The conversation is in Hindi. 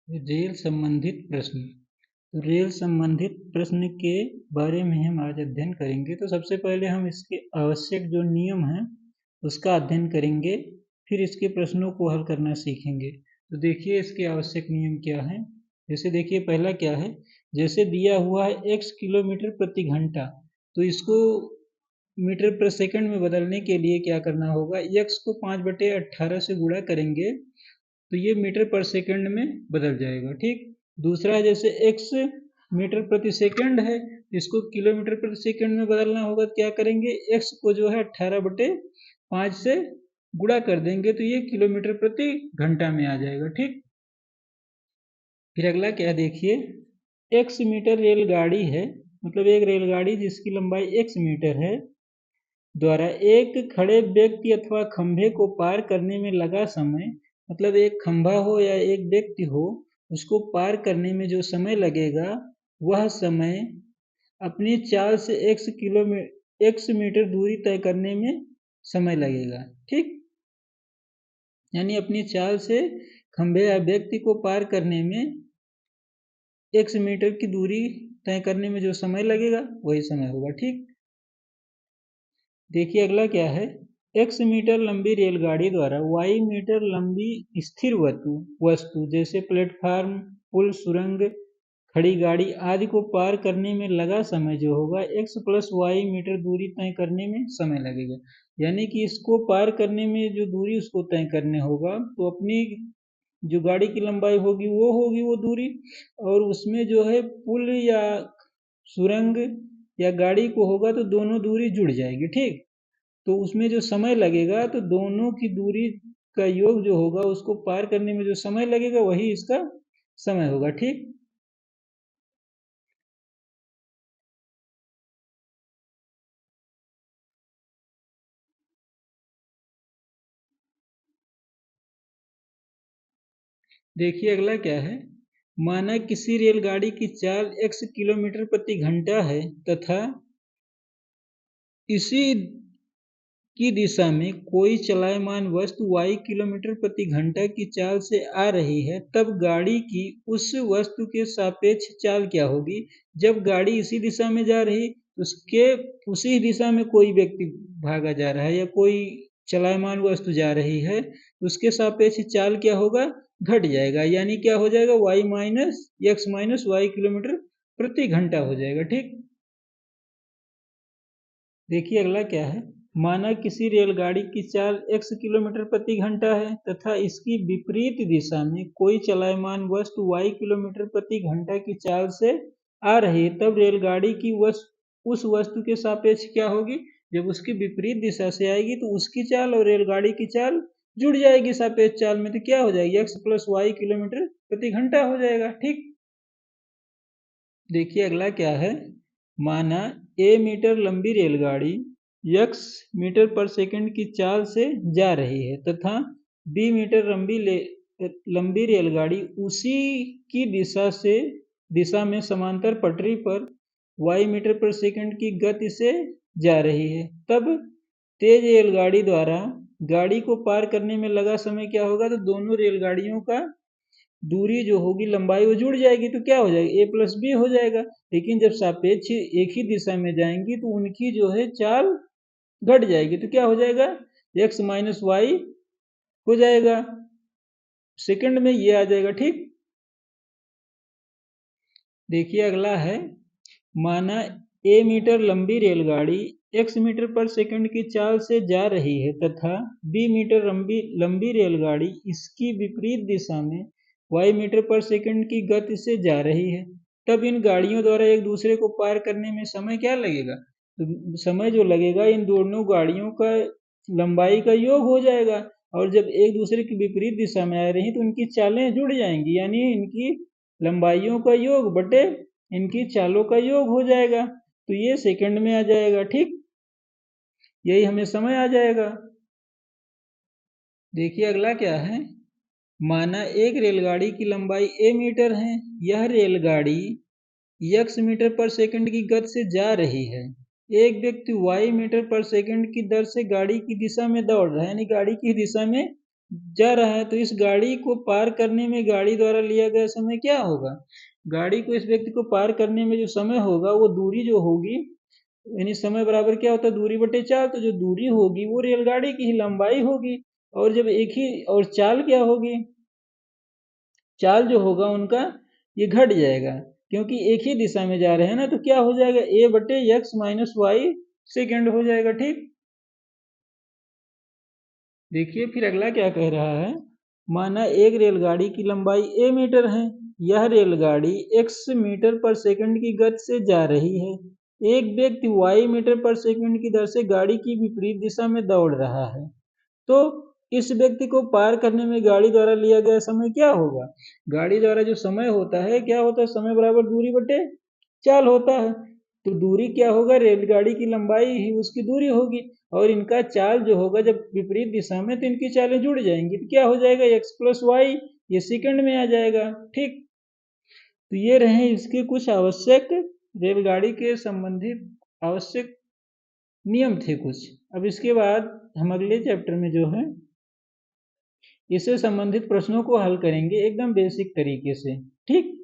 रेल संबंधित प्रश्न। तो रेल संबंधित प्रश्न के बारे में हम आज अध्ययन करेंगे। तो सबसे पहले हम इसके आवश्यक जो नियम हैं उसका अध्ययन करेंगे, फिर इसके प्रश्नों को हल करना सीखेंगे। तो देखिए इसके आवश्यक नियम क्या हैं। जैसे देखिए पहला क्या है, जैसे दिया हुआ है x किलोमीटर प्रति घंटा, तो इसको मीटर पर सेकंड में बदलने के लिए क्या करना होगा, x को 5/18 से गुणा करेंगे तो ये मीटर पर सेकंड में बदल जाएगा। ठीक, दूसरा जैसे x मीटर प्रति सेकंड है, इसको किलोमीटर प्रति सेकंड में बदलना होगा तो क्या करेंगे, x को जो है 18/5 से गुणा कर देंगे तो ये किलोमीटर प्रति घंटा में आ जाएगा। ठीक, फिर अगला क्या देखिए, x मीटर रेलगाड़ी है, मतलब एक रेलगाड़ी जिसकी लंबाई x मीटर है द्वारा एक खड़े व्यक्ति अथवा खंभे को पार करने में लगा समय, मतलब एक खंभा हो या एक व्यक्ति हो, उसको पार करने में जो समय लगेगा वह समय अपनी चाल से x मीटर दूरी तय करने में समय लगेगा। ठीक, यानी अपनी चाल से खंभे या व्यक्ति को पार करने में x मीटर की दूरी तय करने में जो समय लगेगा वही समय होगा। ठीक, देखिए अगला क्या है, x मीटर लंबी रेलगाड़ी द्वारा y मीटर लंबी स्थिर वस्तु जैसे प्लेटफार्म, पुल, सुरंग, खड़ी गाड़ी आदि को पार करने में लगा समय जो होगा x + y मीटर दूरी तय करने में समय लगेगा। यानी कि इसको पार करने में जो दूरी उसको तय करने होगा, तो अपनी जो गाड़ी की लंबाई होगी वो दूरी, और उसमें जो है पुल या सुरंग या गाड़ी को होगा तो दोनों दूरी जुड़ जाएगी। ठीक, तो उसमें जो समय लगेगा तो दोनों की दूरी का योग जो होगा उसको पार करने में जो समय लगेगा वही इसका समय होगा। ठीक, देखिए अगला क्या है, माना किसी रेलगाड़ी की चाल x किलोमीटर प्रति घंटा है तथा इसी की दिशा में कोई चलायमान वस्तु y किलोमीटर प्रति घंटा की चाल से आ रही है, तब गाड़ी की उस वस्तु के सापेक्ष चाल क्या होगी। जब गाड़ी इसी दिशा में जा रही, उसके उसी दिशा में कोई व्यक्ति भागा जा रहा है या कोई चलायमान वस्तु जा रही है, उसके सापेक्ष चाल क्या होगा, घट जाएगा। यानी क्या हो जाएगा, y माइनस x माइनस वाई किलोमीटर प्रति घंटा हो जाएगा। ठीक, देखिए अगला क्या है, माना किसी रेलगाड़ी की चाल x किलोमीटर प्रति घंटा है तथा इसकी विपरीत दिशा में कोई चलायमान वस्तु y किलोमीटर प्रति घंटा की चाल से आ रही है, तब रेलगाड़ी की उस वस्तु के सापेक्ष क्या होगी। जब उसकी विपरीत दिशा से आएगी तो उसकी चाल और रेलगाड़ी की चाल जुड़ जाएगी सापेक्ष चाल में, तो क्या हो जाएगी, x + y किलोमीटर प्रति घंटा हो जाएगा। ठीक, देखिए अगला क्या है, माना a मीटर लंबी रेलगाड़ी x मीटर पर सेकंड की चाल से जा रही है तथा b मीटर लंबी रेलगाड़ी उसी की दिशा में समांतर पटरी पर y मीटर पर सेकंड की गति से जा रही है, तब तेज रेलगाड़ी द्वारा गाड़ी को पार करने में लगा समय क्या होगा। तो दोनों रेलगाड़ियों का दूरी जो होगी, लंबाई, वो जुड़ जाएगी तो क्या हो जाएगा, a + b हो जाएगा। लेकिन जब सापेक्ष एक ही दिशा में जाएंगी तो उनकी जो है चाल घट जाएगी, तो क्या हो जाएगा, x माइनस वाई हो जाएगा। सेकंड में ये आ जाएगा। ठीक, देखिए अगला है, माना a मीटर लंबी रेलगाड़ी x मीटर पर सेकंड की चाल से जा रही है तथा b मीटर लंबी रेलगाड़ी इसकी विपरीत दिशा में y मीटर पर सेकंड की गति से जा रही है, तब इन गाड़ियों द्वारा एक दूसरे को पार करने में समय क्या लगेगा। तो समय जो लगेगा इन दोनों गाड़ियों का लंबाई का योग हो जाएगा, और जब एक दूसरे की विपरीत दिशा में आ रही तो उनकी चालें जुड़ जाएंगी, यानी इनकी लंबाइयों का योग बटे इनकी चालों का योग हो जाएगा, तो ये सेकंड में आ जाएगा। ठीक, यही हमें समय आ जाएगा। देखिए अगला क्या है, माना एक रेलगाड़ी की लंबाई a मीटर है, यह रेलगाड़ी x मीटर पर सेकंड की गति से जा रही है, एक व्यक्ति y मीटर पर सेकंड की दर से गाड़ी की दिशा में दौड़ रहा है, यानी गाड़ी की दिशा में जा रहा है, तो इस गाड़ी को पार करने में गाड़ी द्वारा लिया गया समय क्या होगा? गाड़ी को, इस व्यक्ति को पार करने में जो समय होगा वो दूरी जो होगी, यानी समय बराबर क्या होता है, दूरी बटे चाल। तो जो दूरी होगी वो रेलगाड़ी की ही लंबाई होगी। और जब एक ही, और चाल क्या होगी, चाल जो होगा उनका ये घट जाएगा, क्योंकि एक ही दिशा में जा रहे हैं ना, तो क्या हो जाएगा, a बटे एक्स माइनस वाई सेकेंड हो जाएगा। ठीक, देखिए फिर अगला क्या कह रहा है। माना एक रेलगाड़ी की लंबाई a मीटर है, यह रेलगाड़ी x मीटर पर सेकंड की गति से जा रही है। एक व्यक्ति y मीटर पर सेकंड की दर से गाड़ी की विपरीत दिशा में दौड़ रहा है, तो इस व्यक्ति को पार करने में गाड़ी द्वारा लिया गया समय क्या होगा? गाड़ी द्वारा जो समय होता है क्या होता है, समय बराबर दूरी बटे चाल होता है। तो दूरी क्या होगा, रेलगाड़ी की लंबाई ही उसकी दूरी होगी, और इनका चाल जो होगा जब विपरीत दिशा में, तो इनकी चालें जुड़ जाएंगी, तो क्या हो जाएगा, एक्स प्लस वाई, ये सेकंड में आ जाएगा। ठीक, तो ये रहे इसके कुछ आवश्यक, रेलगाड़ी के संबंधित आवश्यक नियम थे कुछ। अब इसके बाद हम अगले चैप्टर में जो है इससे संबंधित प्रश्नों को हल करेंगे एकदम बेसिक तरीके से। ठीक।